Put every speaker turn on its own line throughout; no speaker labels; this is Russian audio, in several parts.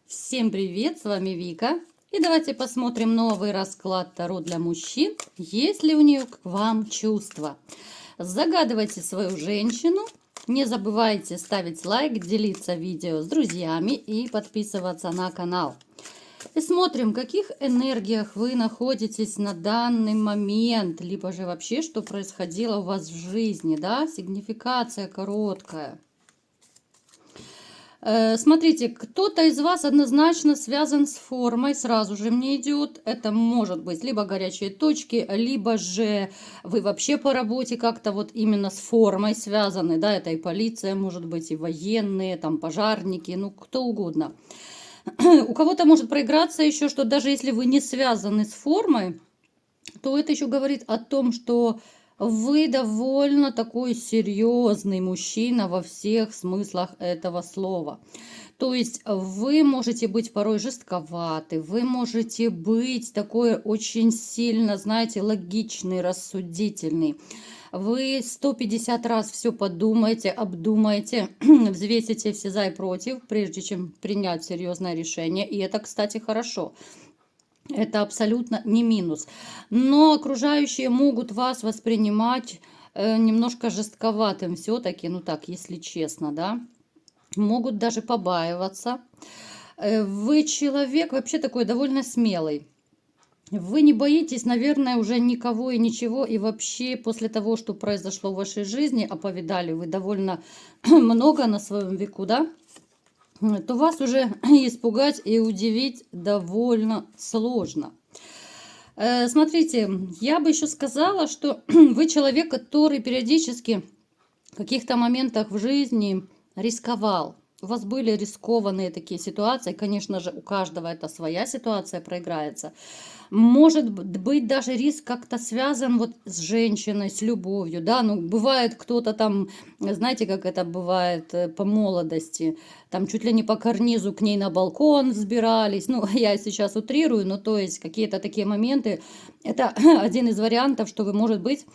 Всем привет, с вами Вика. И давайте посмотрим новый расклад Таро для мужчин. Есть ли у нее к вам чувства? Загадывайте свою женщину. Не забывайте ставить лайк, делиться видео с друзьями и подписываться на канал. И смотрим, в каких энергиях вы находитесь на данный момент, либо же вообще, что происходило у вас в жизни, да, сигнификация короткая. Смотрите, кто-то из вас однозначно связан с формой, сразу же мне идет. Это может быть либо горячие точки, либо же вы вообще по работе как-то вот именно с формой связаны, да, это и полиция, может быть, и военные, там пожарники, ну кто угодно. У кого-то может проиграться еще, что даже если вы не связаны с формой, то это еще говорит о том, что вы довольно такой серьезный мужчина во всех смыслах этого слова. То есть вы можете быть порой жестковаты, вы можете быть такой очень сильно, знаете, логичный, рассудительный. Вы 150 раз все подумаете, обдумаете, взвесите все за и против, прежде чем принять серьезное решение. И это, кстати, хорошо. Это абсолютно не минус. Но окружающие могут вас воспринимать немножко жестковатым все-таки, ну так, если честно, да. Могут даже побаиваться. Вы человек вообще такой довольно смелый. Вы не боитесь, наверное, уже никого и ничего. И вообще после того, что произошло в вашей жизни, а повидали вы довольно много на своем веку, да, то вас уже испугать и удивить довольно сложно. Смотрите, я бы еще сказала, что вы человек, который периодически в каких-то моментах в жизни рисковал. У вас были рискованные такие ситуации. Конечно же, у каждого это своя ситуация проиграется. Может быть даже риск как-то связан вот с женщиной, с любовью, да, ну бывает кто-то там, знаете, как это бывает по молодости, там чуть ли не по карнизу к ней на балкон взбирались, ну я сейчас утрирую, но то есть какие-то такие моменты, это один из вариантов, что вы, может быть,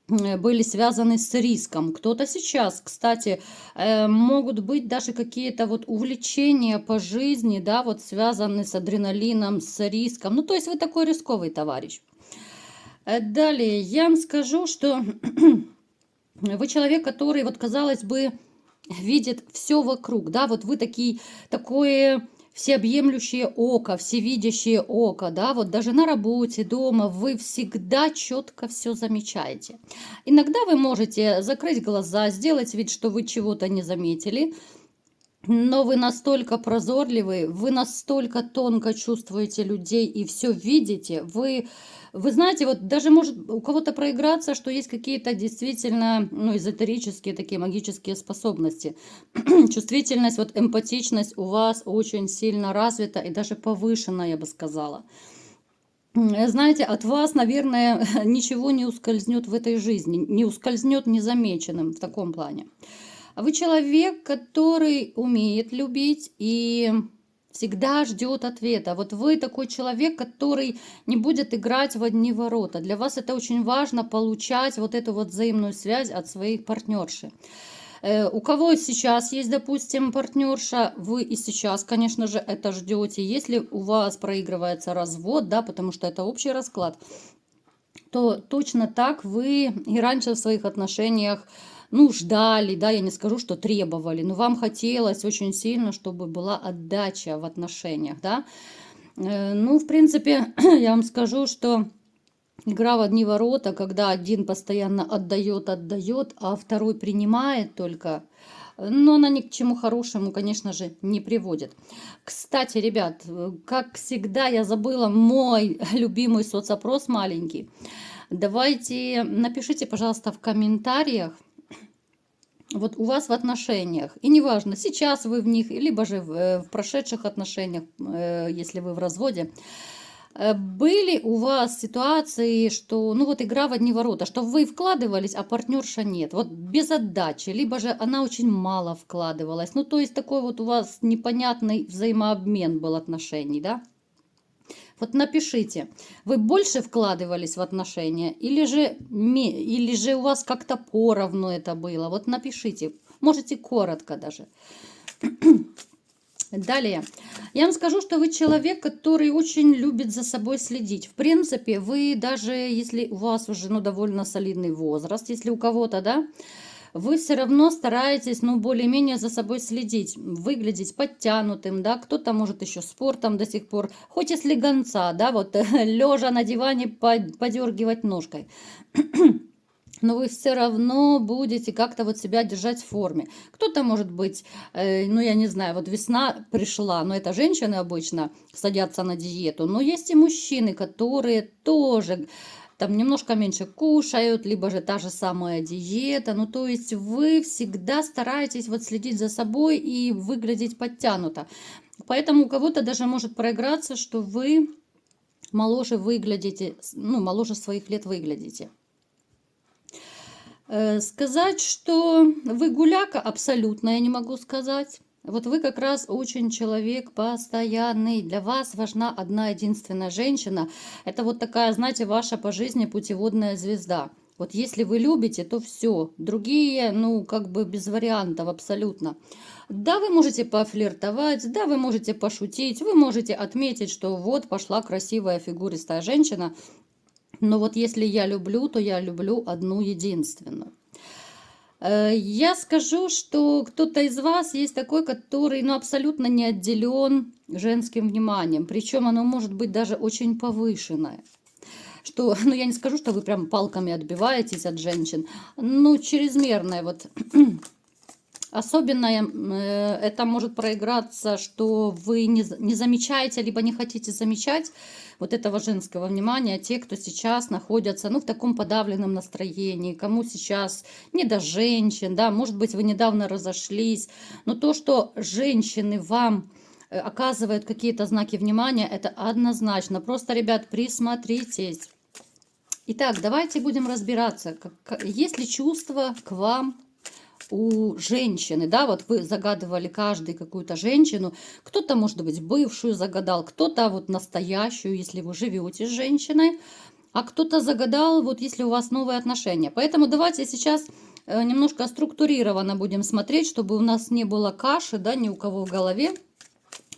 были связаны с риском. Кто-то сейчас, кстати, могут быть даже какие-то вот увлечения по жизни, да, вот связаны с адреналином, с риском. Ну, то есть вы такой рисковый товарищ. Далее я вам скажу, что вы человек, который, вот казалось бы, видит все вокруг, да, вот вы такое всеобъемлющее око, всевидящее око, да, вот даже на работе, дома вы всегда четко все замечаете. Иногда вы можете закрыть глаза, сделать вид, что вы чего-то не заметили, но вы настолько прозорливы, вы настолько тонко чувствуете людей и все видите, вы знаете, вот даже может у кого-то проиграться, что есть какие-то действительно, ну, эзотерические такие магические способности. Чувствительность, вот эмпатичность у вас очень сильно развита и даже повышена, я бы сказала. Знаете, от вас, наверное, ничего не ускользнет в этой жизни, не ускользнет незамеченным в таком плане. А вы человек, который умеет любить и всегда ждет ответа. Вот вы такой человек, который не будет играть в одни ворота. Для вас это очень важно получать вот эту вот взаимную связь от своих партнерши. У кого сейчас есть, допустим, партнерша, вы и сейчас, конечно же, это ждете. Если у вас проигрывается развод, да, потому что это общий расклад, то точно так вы и раньше в своих отношениях, ну, ждали, да, я не скажу, что требовали, но вам хотелось очень сильно, чтобы была отдача в отношениях, да. Ну, в принципе, я вам скажу, что игра в одни ворота, когда один постоянно отдает, а второй принимает только, но она ни к чему хорошему, конечно же, не приводит. Кстати, ребят, как всегда, я забыла мой любимый соцопрос маленький. Давайте напишите, пожалуйста, в комментариях, вот у вас в отношениях, и неважно, сейчас вы в них, либо же в прошедших отношениях, если вы в разводе, были у вас ситуации, что, ну вот игра в одни ворота, что вы вкладывались, а партнерша нет, вот без отдачи, либо же она очень мало вкладывалась, ну то есть такой вот у вас непонятный взаимообмен был отношений, да? Вот напишите, вы больше вкладывались в отношения или же у вас как-то поровну это было? Вот напишите, можете коротко даже. Далее, Я вам скажу, что вы человек, который очень любит за собой следить. В принципе, вы даже если у вас уже, ну, довольно солидный возраст, если у кого-то, да, вы все равно стараетесь, ну, более-менее за собой следить, выглядеть подтянутым, да, кто-то может еще спортом до сих пор, хоть и слегонца, да, вот лежа на диване подергивать ножкой. Но вы все равно будете как-то вот себя держать в форме. Кто-то, может быть, ну, я не знаю, вот весна пришла, но это женщины обычно садятся на диету. Но есть и мужчины, которые тоже там немножко меньше кушают, либо же та же самая диета. Ну, то есть вы всегда стараетесь вот следить за собой и выглядеть подтянуто. Поэтому у кого-то даже может проиграться, что вы моложе выглядите, ну, моложе своих лет выглядите. Сказать, что вы гуляка, абсолютно я не могу сказать. Вот вы как раз очень человек постоянный. Для вас важна одна единственная женщина. Это вот такая, знаете, ваша по жизни путеводная звезда. Вот если вы любите, то все. Другие, ну, как бы без вариантов абсолютно. Да, вы можете пофлиртовать, да, вы можете пошутить, вы можете отметить, что вот пошла красивая фигуристая женщина. Но вот если я люблю, то я люблю одну единственную. Я скажу, что кто-то из вас есть такой, который, ну, абсолютно не отделен женским вниманием. Причем оно может быть даже очень повышенное. Что, ну, я не скажу, что вы прям палками отбиваетесь от женщин. Ну, чрезмерное вот. Особенно это может проиграться, что вы не замечаете, либо не хотите замечать вот этого женского внимания, те, кто сейчас находятся, ну, в таком подавленном настроении, кому сейчас не до женщин, да, может быть, вы недавно разошлись, но то, что женщины вам оказывают какие-то знаки внимания, это однозначно. Просто, ребят, присмотритесь. Итак, давайте будем разбираться, есть ли чувство к вам у женщины, да, вот вы загадывали каждый какую-то женщину, кто-то, может быть, бывшую загадал, кто-то вот настоящую, если вы живете с женщиной, а кто-то загадал, вот если у вас новые отношения. Поэтому давайте сейчас немножко структурированно будем смотреть, чтобы у нас не было каши, да, ни у кого в голове.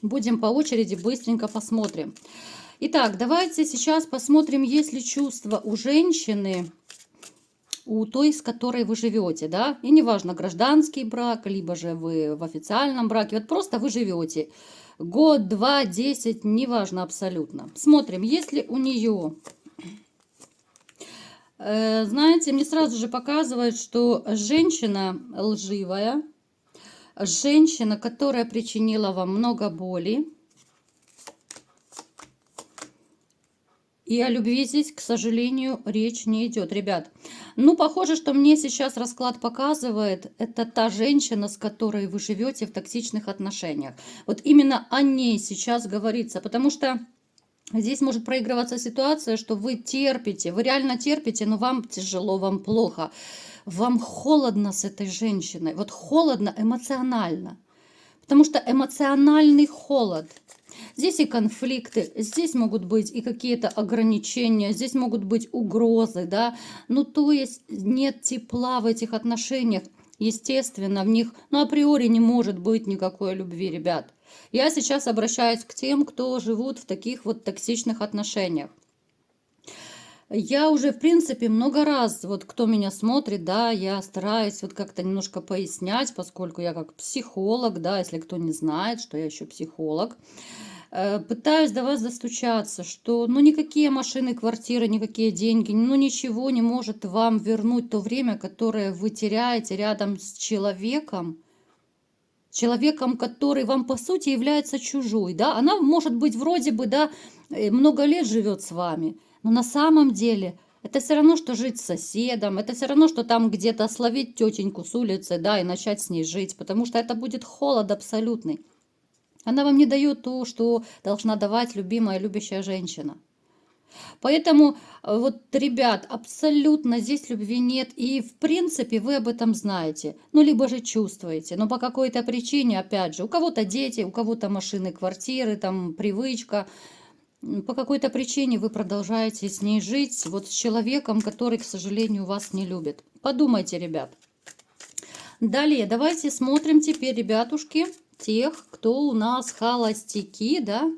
Будем по очереди быстренько посмотрим. Итак, давайте сейчас посмотрим, есть ли чувство у женщины, у той, с которой вы живете, да, и неважно, гражданский брак, либо же вы в официальном браке, вот просто вы живете год, 2, 10, неважно абсолютно. Смотрим, есть ли у нее, знаете, мне сразу же показывают, что женщина лживая, женщина, которая причинила вам много боли. И о любви здесь, к сожалению, речь не идет, ребят. Ну, похоже, что мне сейчас расклад показывает, это та женщина, с которой вы живете в токсичных отношениях. Вот именно о ней сейчас говорится, потому что здесь может проигрываться ситуация, что вы терпите, вы реально терпите, но вам тяжело, вам плохо. Вам холодно с этой женщиной, вот холодно эмоционально, потому что эмоциональный холод. Здесь и конфликты, здесь могут быть и какие-то ограничения, здесь могут быть угрозы, да. Ну, то есть нет тепла в этих отношениях. Естественно, в них, ну, априори не может быть никакой любви, ребят. Я сейчас обращаюсь к тем, кто живут в таких вот токсичных отношениях. Я уже, в принципе, много раз, вот кто меня смотрит, да, я стараюсь вот как-то немножко пояснять, поскольку я как психолог, да, если кто не знает, что я еще психолог, пытаюсь до вас достучаться, что, ну, никакие машины, квартиры, никакие деньги, ну, ничего не может вам вернуть то время, которое вы теряете рядом с человеком, который вам, по сути, является чужой, да, она, может быть, вроде бы, да, много лет живет с вами, но на самом деле это все равно, что жить с соседом, это все равно, что там где-то словить тетеньку с улицы, да, и начать с ней жить, потому что это будет холод абсолютный. Она вам не дает то, что должна давать любимая, любящая женщина. Поэтому, вот, ребят, абсолютно здесь любви нет. И, в принципе, вы об этом знаете. Ну, либо же чувствуете. Но по какой-то причине, опять же, у кого-то дети, у кого-то машины, квартиры, там, привычка. По какой-то причине вы продолжаете с ней жить, вот с человеком, который, к сожалению, вас не любит. Подумайте, ребят. Далее, давайте смотрим теперь, ребятушки, тех, кто у нас холостяки, да,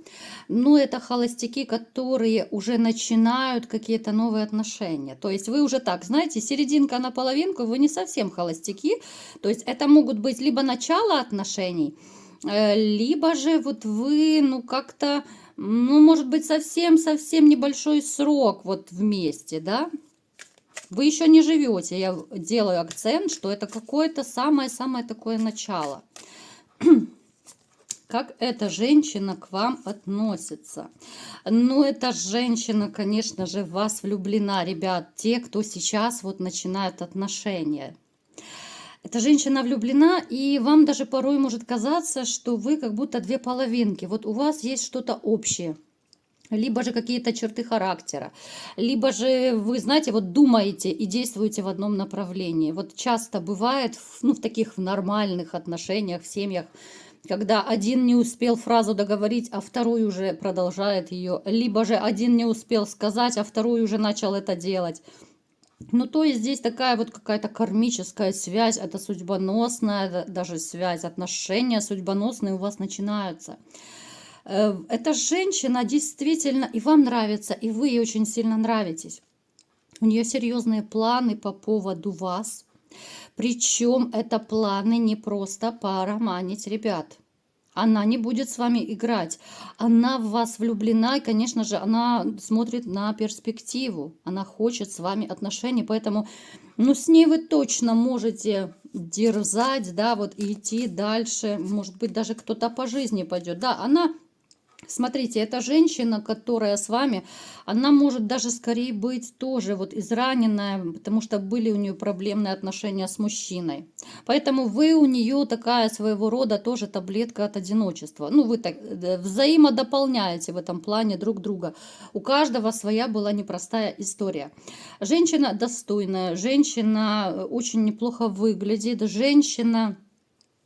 ну, это холостяки, которые уже начинают какие-то новые отношения. То есть вы уже так, знаете, серединка на половинку, вы не совсем холостяки. То есть это могут быть либо начало отношений, либо же вот вы, ну, как-то, ну, может быть, совсем-совсем небольшой срок вот вместе, да. Вы еще не живете, я делаю акцент, что это какое-то самое-самое такое начало. Как эта женщина к вам относится? Ну, эта женщина, конечно же, в вас влюблена, ребят, те, кто сейчас вот начинает отношения. Эта женщина влюблена, и вам даже порой может казаться, что вы как будто две половинки. Вот у вас есть что-то общее. Либо же какие-то черты характера, либо же вы, знаете, вот думаете и действуете в одном направлении. Вот часто бывает, ну, в таких нормальных отношениях, в семьях, когда один не успел фразу договорить, а второй уже продолжает ее, либо же один не успел сказать, а второй уже начал это делать. Ну, то есть здесь такая вот какая-то кармическая связь, это судьбоносная даже связь, отношения судьбоносные у вас начинаются. Эта женщина действительно и вам нравится, и вы ей очень сильно нравитесь. У нее серьезные планы по поводу вас. Причем это планы не просто пороманить, ребят. Она не будет с вами играть. Она в вас влюблена, и, конечно же, она смотрит на перспективу. Она хочет с вами отношений, поэтому, ну, с ней вы точно можете дерзать, да, вот и идти дальше. Может быть, даже кто-то по жизни пойдет. Да, она... Смотрите, эта женщина, которая с вами, она может даже скорее быть тоже вот израненная, потому что были у нее проблемные отношения с мужчиной. Поэтому вы у нее такая своего рода тоже таблетка от одиночества. Ну, вы так взаимодополняете в этом плане друг друга. У каждого своя была непростая история. Женщина достойная, женщина очень неплохо выглядит, женщина...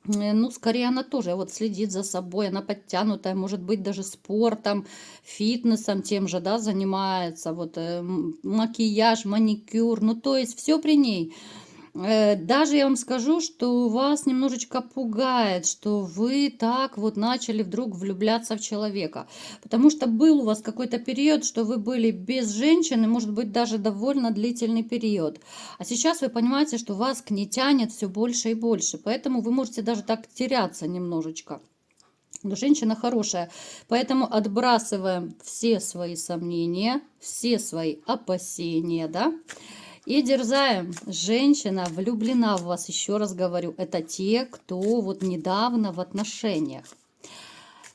Ну, скорее она тоже вот следит за собой, она подтянутая, может быть, даже спортом, фитнесом тем же, да, занимается, вот макияж, маникюр, ну, то есть все при ней. Даже я вам скажу, что вас немножечко пугает, что вы так вот начали вдруг влюбляться в человека. Потому что был у вас какой-то период, что вы были без женщины, может быть, даже довольно длительный период. А сейчас вы понимаете, что вас к ней тянет все больше и больше. Поэтому вы можете даже так теряться немножечко. Но женщина хорошая. Поэтому отбрасываем все свои сомнения, все свои опасения, да. И дерзаем. Женщина влюблена в вас, еще раз говорю. Это те, кто вот недавно в отношениях.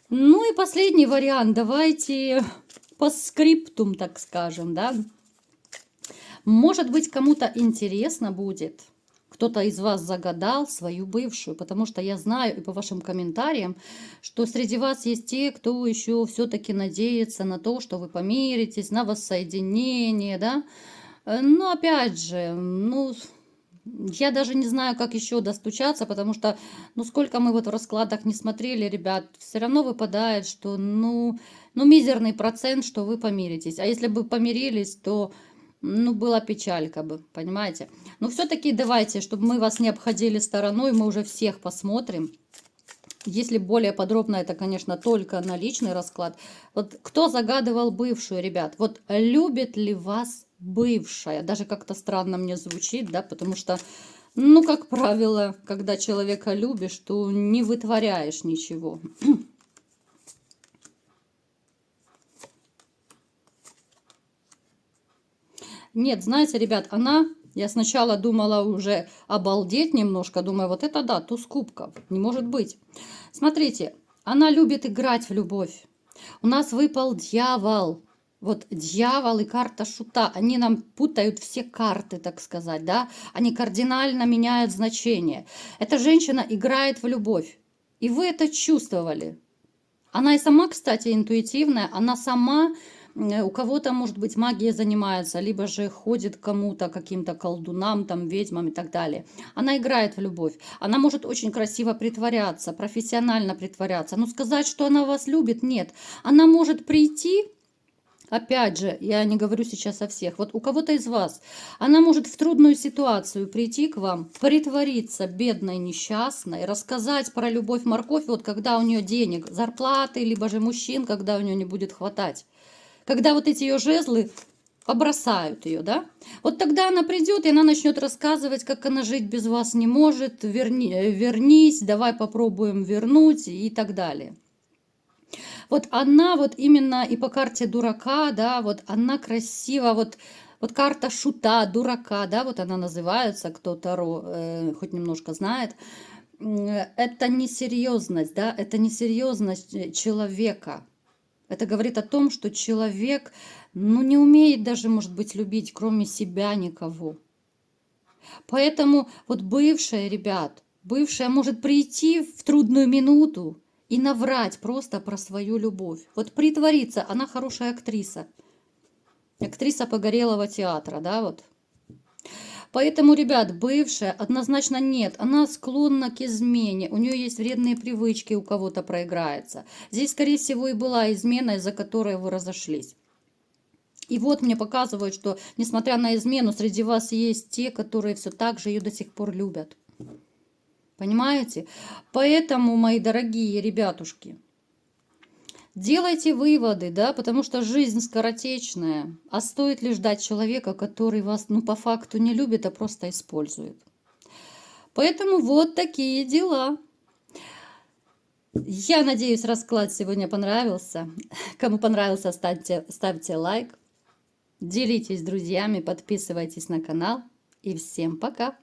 Ну и последний вариант. Давайте по скриптум, так скажем, да. Может быть, кому-то интересно будет. Кто-то из вас загадал свою бывшую, потому что я знаю и по вашим комментариям, что среди вас есть те, кто еще все-таки надеется на то, что вы помиритесь, на воссоединение, да. Но опять же, ну, я даже не знаю, как еще достучаться, потому что, ну, сколько мы вот в раскладах не смотрели, ребят, все равно выпадает, что, ну, мизерный процент, что вы помиритесь. А если бы помирились, то, ну, была печалька бы, понимаете? Но все-таки давайте, чтобы мы вас не обходили стороной, мы уже всех посмотрим. Если более подробно, это, конечно, только на личный расклад. Вот кто загадывал бывшую, ребят? Вот любит ли вас бывшая? Даже как-то странно мне звучит, да, потому что, ну, как правило, когда человека любишь, то не вытворяешь ничего. Нет, знаете, ребят, она... Я сначала думала уже обалдеть немножко, думаю, вот это да, туз кубков, не может быть. Смотрите, она любит играть в любовь. У нас выпал дьявол. Вот дьявол и карта шута, они нам путают все карты, так сказать, да? Они кардинально меняют значение. Эта женщина играет в любовь. И вы это чувствовали. Она и сама, кстати, интуитивная, она сама... У кого-то, может быть, магией занимается, либо же ходит к кому-то, каким-то колдунам, там, ведьмам и так далее. Она играет в любовь. Она может очень красиво притворяться, профессионально притворяться. Но сказать, что она вас любит, нет. Она может прийти Опять же, я не говорю сейчас о всех. Вот у кого-то из вас она может в трудную ситуацию прийти к вам, притвориться бедной, несчастной, рассказать про любовь, морковь, вот когда у нее денег, зарплаты, либо же мужчин, когда у нее не будет хватать. Когда вот эти ее жезлы побросают ее, да? Вот тогда она придет, и она начнет рассказывать, как она жить без вас не может, вернись, давай попробуем вернуть и так далее. Вот она вот именно и по карте дурака, да, вот она красиво, вот карта шута, дурака, да, вот она называется, кто Таро хоть немножко знает. Это несерьезность, да, это несерьезность человека. Это говорит о том, что человек, ну, не умеет даже, может быть, любить, кроме себя, никого. Поэтому вот бывшая, ребят, бывшая может прийти в трудную минуту и наврать просто про свою любовь. Вот притвориться, она хорошая актриса. Актриса Погорелого театра, да, вот. Поэтому, ребят, бывшая однозначно нет. Она склонна к измене. У нее есть вредные привычки, у кого-то проиграется. Здесь, скорее всего, и была измена, из-за которой вы разошлись. И вот мне показывают, что, несмотря на измену, среди вас есть те, которые все так же ее до сих пор любят. Понимаете? Поэтому, мои дорогие ребятушки, делайте выводы, да, потому что жизнь скоротечная. А стоит ли ждать человека, который вас, ну, по факту не любит, а просто использует? Поэтому вот такие дела. Я надеюсь, расклад сегодня понравился. Кому понравился, ставьте лайк. Делитесь с друзьями, подписывайтесь на канал. И всем пока!